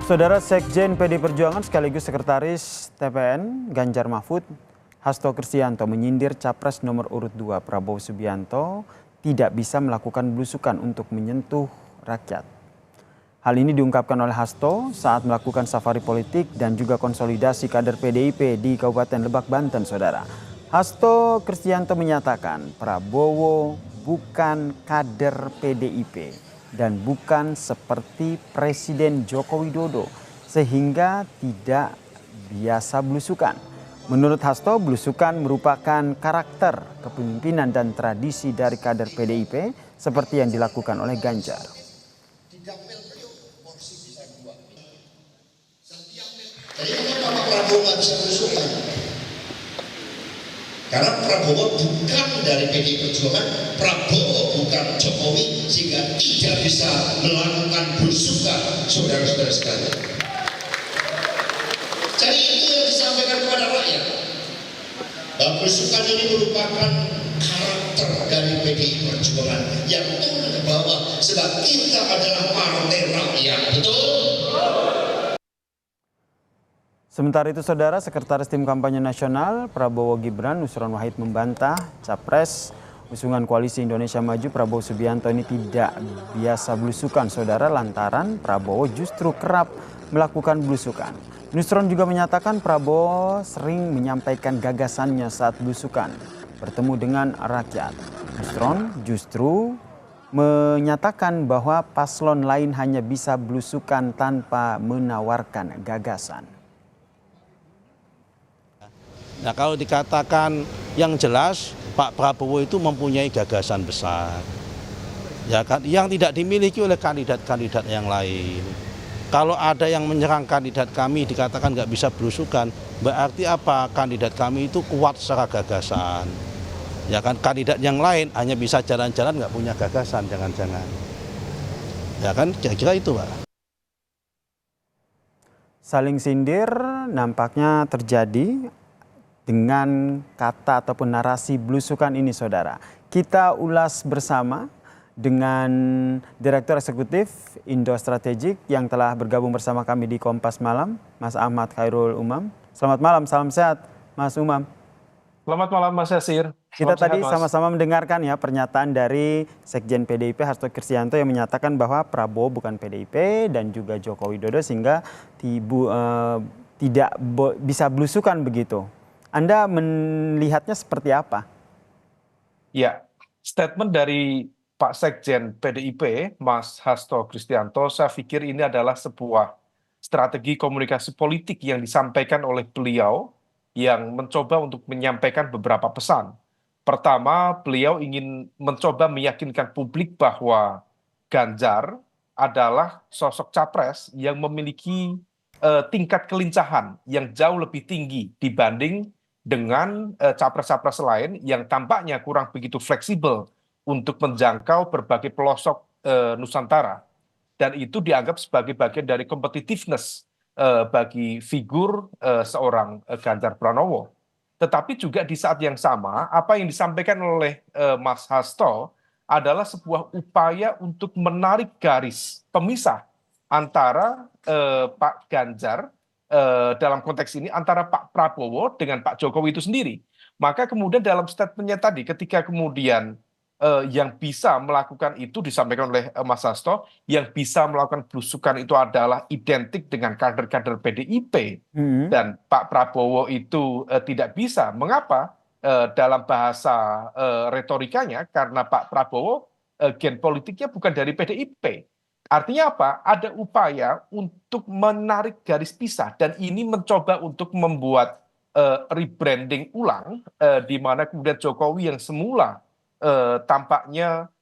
Saudara Sekjen PD Perjuangan sekaligus Sekretaris TPN Ganjar Mahfud, Hasto Kristianto menyindir Capres nomor urut 2 Prabowo Subianto tidak bisa melakukan belusukan untuk menyentuh rakyat. Hal ini diungkapkan oleh Hasto saat melakukan safari politik dan juga konsolidasi kader PDIP di Kabupaten Lebak, Banten, saudara. Hasto Kristianto menyatakan Prabowo bukan kader PDIP dan bukan seperti Presiden Joko Widodo sehingga tidak biasa belusukan. Menurut Hasto, belusukan merupakan karakter kepemimpinan dan tradisi dari kader PDIP seperti yang dilakukan oleh Ganjar. Jadi kenapa Pak Prabowo nggak bisa belusukan? Karena Prabowo bukan dari PDI Perjuangan, Prabowo bukan Jokowi, sehingga tidak bisa melakukan belusukan, saudara-saudara sekalian. Jadi itu yang disampaikan kepada rakyat. Bahwa belusukan ini merupakan karakter dari PDI Perjuangan yang turun ke bawah, sebab kita adalah partai rakyat, betul? Sementara itu, saudara, Sekretaris Tim Kampanye Nasional Prabowo Gibran Nusron Wahid membantah Capres usungan Koalisi Indonesia Maju Prabowo Subianto ini tidak biasa belusukan, saudara, lantaran Prabowo justru kerap melakukan belusukan. Nusron juga menyatakan Prabowo sering menyampaikan gagasannya saat belusukan bertemu dengan rakyat. Nusron justru menyatakan bahwa paslon lain hanya bisa belusukan tanpa menawarkan gagasan. Nah, kalau dikatakan yang jelas Pak Prabowo itu mempunyai gagasan besar, ya kan, yang tidak dimiliki oleh kandidat-kandidat yang lain. Kalau ada yang menyerang kandidat kami dikatakan nggak bisa belusukan, berarti apa? Kandidat kami itu kuat secara gagasan. Ya kan, kandidat yang lain hanya bisa jalan-jalan nggak punya gagasan, jangan-jangan. Ya kan, kira-kira itu, Pak. Saling sindir nampaknya terjadi dengan kata ataupun narasi belusukan ini, saudara. Kita ulas bersama dengan Direktur Eksekutif Indo Strategik yang telah bergabung bersama kami di Kompas Malam, Mas Ahmad Khairul Umam. Selamat malam, salam sehat Mas Umam. Selamat malam Mas Yasir. Kita tadi sama-sama mendengarkan ya pernyataan dari Sekjen PDIP Hasto Kristianto yang menyatakan bahwa Prabowo bukan PDIP dan juga Joko Widodo sehingga tidak bisa belusukan begitu. Anda melihatnya seperti apa? Ya, statement dari Pak Sekjen PDIP, Mas Hasto Kristianto, saya pikir ini adalah sebuah strategi komunikasi politik yang disampaikan oleh beliau yang mencoba untuk menyampaikan beberapa pesan. Pertama, beliau ingin mencoba meyakinkan publik bahwa Ganjar adalah sosok capres yang memiliki tingkat kelincahan yang jauh lebih tinggi dibanding dengan capres-capres lain yang tampaknya kurang begitu fleksibel untuk menjangkau berbagai pelosok Nusantara. Dan itu dianggap sebagai bagian dari competitiveness bagi figur seorang Ganjar Pranowo. Tetapi juga di saat yang sama, apa yang disampaikan oleh Mas Hasto adalah sebuah upaya untuk menarik garis pemisah antara Pak Ganjar dalam konteks ini antara Pak Prabowo dengan Pak Jokowi itu sendiri. Maka kemudian dalam statementnya tadi ketika kemudian yang bisa melakukan itu disampaikan oleh Mas Hasto, yang bisa melakukan belusukan itu adalah identik dengan kader-kader PDIP dan Pak Prabowo itu tidak bisa. Mengapa? Dalam bahasa retorikanya karena Pak Prabowo gen politiknya bukan dari PDIP. Artinya apa? Ada upaya untuk menarik garis pisah dan ini mencoba untuk membuat rebranding ulang di mana kemudian Jokowi yang semula tampaknya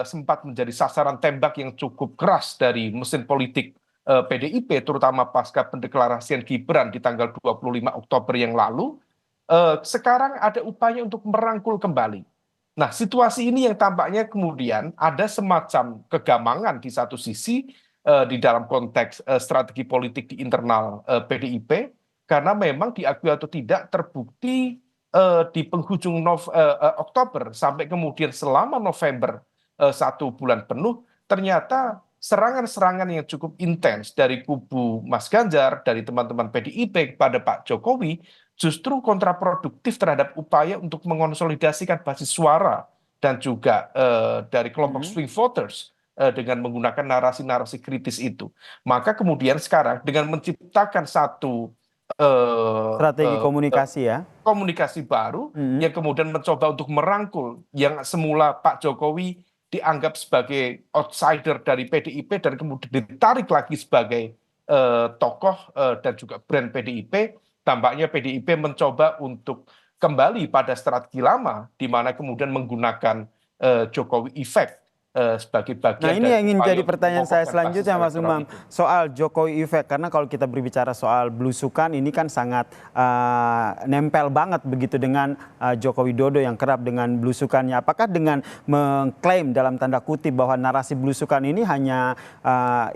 sempat menjadi sasaran tembak yang cukup keras dari mesin politik PDIP terutama pasca pendeklarasian Gibran di tanggal 25 Oktober yang lalu, sekarang ada upaya untuk merangkul kembali. Nah, situasi ini yang tampaknya kemudian ada semacam kegamangan di satu sisi di dalam konteks strategi politik di internal PDIP karena memang diakui atau tidak terbukti di penghujung Oktober sampai kemudian selama November 1 bulan penuh ternyata serangan-serangan yang cukup intens dari kubu Mas Ganjar, dari teman-teman PDIP kepada Pak Jokowi, justru kontraproduktif terhadap upaya untuk mengonsolidasikan basis suara dan juga dari kelompok swing voters dengan menggunakan narasi-narasi kritis itu. Maka kemudian sekarang dengan menciptakan satu eh, Strategi eh, komunikasi ya. komunikasi baru yang kemudian mencoba untuk merangkul yang semula Pak Jokowi dianggap sebagai outsider dari PDIP dan kemudian ditarik lagi sebagai tokoh dan juga brand PDIP. Tampaknya PDIP mencoba untuk kembali pada strategi lama, di mana kemudian menggunakan Jokowi Effect sebagai Nah, bagian ini dari yang ingin upaya jadi untuk pertanyaan saya mengokohkan basis selanjutnya, Mas elektoral Umam. itu. Soal Jokowi Effect, karena kalau kita berbicara soal belusukan, ini kan sangat nempel banget begitu dengan Joko Widodo yang kerap dengan belusukannya. Apakah dengan mengklaim dalam tanda kutip bahwa narasi belusukan ini hanya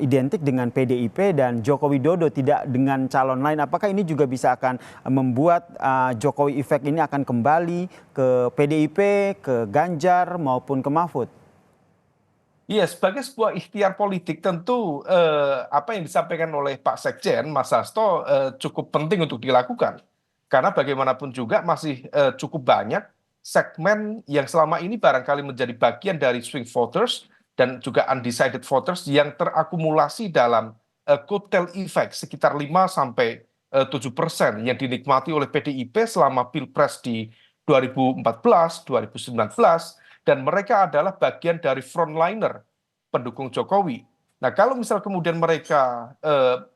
identik dengan PDIP dan Joko Widodo, tidak dengan calon lain, apakah ini juga bisa akan membuat Jokowi Effect ini akan kembali ke PDIP, ke Ganjar maupun ke Mahfud? Iya, sebagai sebuah ikhtiar politik tentu apa yang disampaikan oleh Pak Sekjen, Mas Hasto cukup penting untuk dilakukan. Karena bagaimanapun juga masih cukup banyak segmen yang selama ini barangkali menjadi bagian dari swing voters dan juga undecided voters yang terakumulasi dalam coattail effect sekitar 5-7% yang dinikmati oleh PDIP selama Pilpres di 2014, 2019, dan mereka adalah bagian dari frontliner pendukung Jokowi. Nah, kalau misal kemudian mereka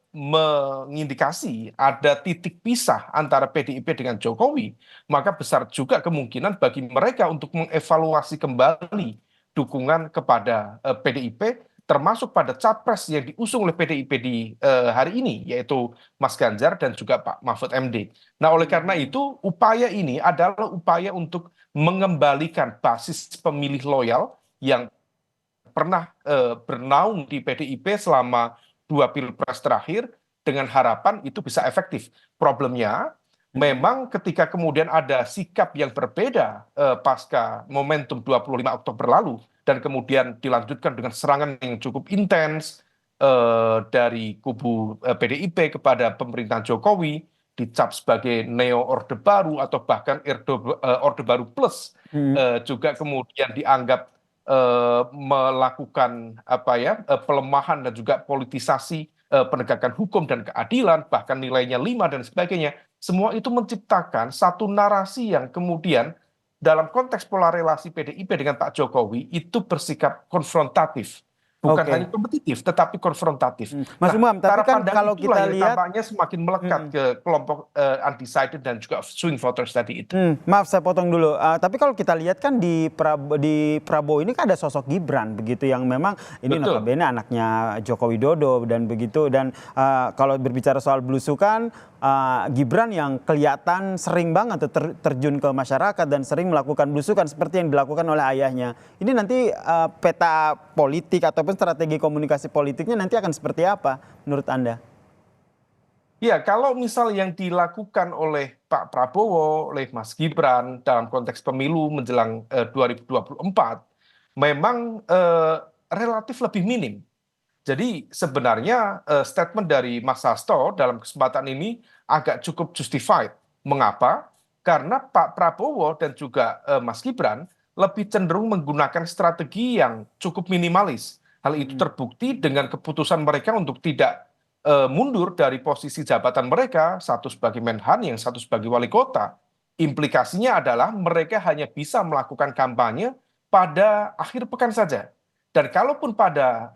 mengindikasi ada titik pisah antara PDIP dengan Jokowi, maka besar juga kemungkinan bagi mereka untuk mengevaluasi kembali dukungan kepada PDIP, termasuk pada capres yang diusung oleh PDIP di hari ini, yaitu Mas Ganjar dan juga Pak Mahfud MD. Nah, oleh karena itu, upaya ini adalah upaya untuk mengembalikan basis pemilih loyal yang pernah bernaung di PDIP selama 2 pilpres terakhir dengan harapan itu bisa efektif. Problemnya memang ketika kemudian ada sikap yang berbeda pasca momentum 25 Oktober lalu dan kemudian dilanjutkan dengan serangan yang cukup intens dari kubu PDIP kepada pemerintahan Jokowi, dicap sebagai neo Orde Baru atau bahkan Orde Baru Plus, juga kemudian dianggap melakukan apa ya pelemahan dan juga politisasi penegakan hukum dan keadilan, bahkan nilainya 5 dan sebagainya. Semua itu menciptakan satu narasi yang kemudian dalam konteks pola relasi PDIP dengan Pak Jokowi itu bersikap konfrontatif. Bukan Oke. hanya kompetitif, tetapi konfrontatif. Mas Nah, Umam, tapi cara kan pandang kalau itulah kita yang lihat, tampaknya semakin melekat ke kelompok undecided dan juga swing voters tadi itu. maaf saya potong dulu. Tapi kalau kita lihat kan di Prabowo ini kan ada sosok Gibran begitu yang memang ini Betul. notabene anaknya Joko Widodo dan begitu. Dan kalau berbicara soal belusukan, Gibran yang kelihatan sering banget terjun ke masyarakat dan sering melakukan belusukan seperti yang dilakukan oleh ayahnya. Ini nanti peta politik ataupun strategi komunikasi politiknya nanti akan seperti apa menurut Anda? Ya, kalau misal yang dilakukan oleh Pak Prabowo, oleh Mas Gibran dalam konteks pemilu menjelang 2024, memang relatif lebih minim. Jadi sebenarnya statement dari Mas Hasto dalam kesempatan ini agak cukup justified. Mengapa? Karena Pak Prabowo dan juga Mas Gibran lebih cenderung menggunakan strategi yang cukup minimalis. Hal itu terbukti dengan keputusan mereka untuk tidak mundur dari posisi jabatan mereka, satu sebagai Menhan, yang satu sebagai wali kota. Implikasinya adalah mereka hanya bisa melakukan kampanye pada akhir pekan saja. Dan kalaupun pada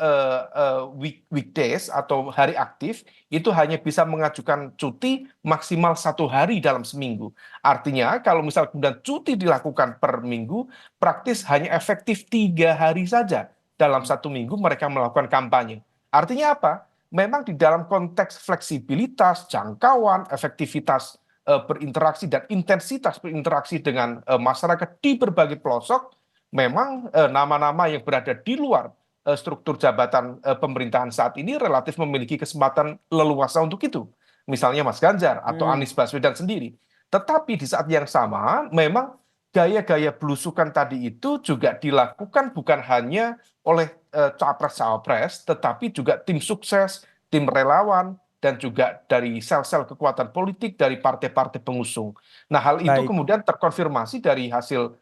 weekdays atau hari aktif, itu hanya bisa mengajukan cuti maksimal 1 hari dalam seminggu. Artinya kalau misal kemudian cuti dilakukan per minggu, praktis hanya efektif 3 hari saja dalam 1 minggu mereka melakukan kampanye. Artinya apa? Memang di dalam konteks fleksibilitas, jangkauan, efektivitas berinteraksi dan intensitas berinteraksi dengan masyarakat di berbagai pelosok, memang nama-nama yang berada di luar struktur jabatan pemerintahan saat ini relatif memiliki kesempatan leluasa untuk itu. Misalnya Mas Ganjar atau Anies Baswedan sendiri. Tetapi di saat yang sama memang gaya-gaya belusukan tadi itu juga dilakukan bukan hanya oleh capres-cawapres, tetapi juga tim sukses, tim relawan, dan juga dari sel-sel kekuatan politik dari partai-partai pengusung. Nah, hal itu Baik. kemudian terkonfirmasi dari hasil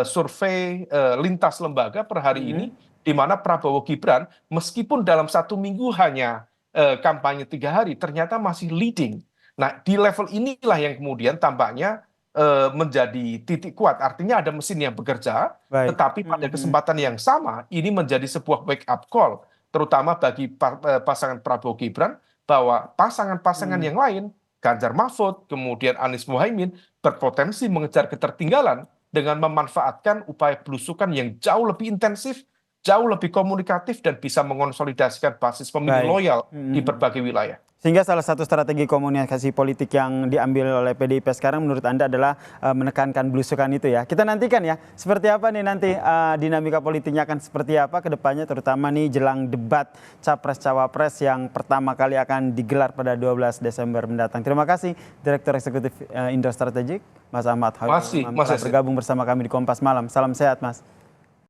survei lintas lembaga per hari ini, di mana Prabowo Gibran, meskipun dalam 1 minggu hanya kampanye 3 hari, ternyata masih leading. Nah, di level inilah yang kemudian tampaknya menjadi titik kuat. Artinya ada mesin yang bekerja, Baik. tetapi pada kesempatan yang sama ini menjadi sebuah wake up call, terutama bagi pasangan Prabowo Gibran, bahwa pasangan-pasangan yang lain, Ganjar Mahfud, kemudian Anies Mohaimin, berpotensi mengejar ketertinggalan dengan memanfaatkan upaya belusukan yang jauh lebih intensif, jauh lebih komunikatif, dan bisa mengonsolidasikan basis pemilih Baik. loyal di berbagai wilayah. Sehingga salah satu strategi komunikasi politik yang diambil oleh PDIP sekarang menurut Anda adalah menekankan belusukan itu ya. Kita nantikan ya, seperti apa nih nanti dinamika politiknya akan seperti apa ke depannya, terutama nih jelang debat Capres-Cawapres yang pertama kali akan digelar pada 12 Desember mendatang. Terima kasih Direktur Eksekutif Indo Strategik, Mas Ahmad Hoyrul Masih, Umam Mas telah Yasin. bergabung bersama kami di Kompas Malam. Salam sehat, Mas.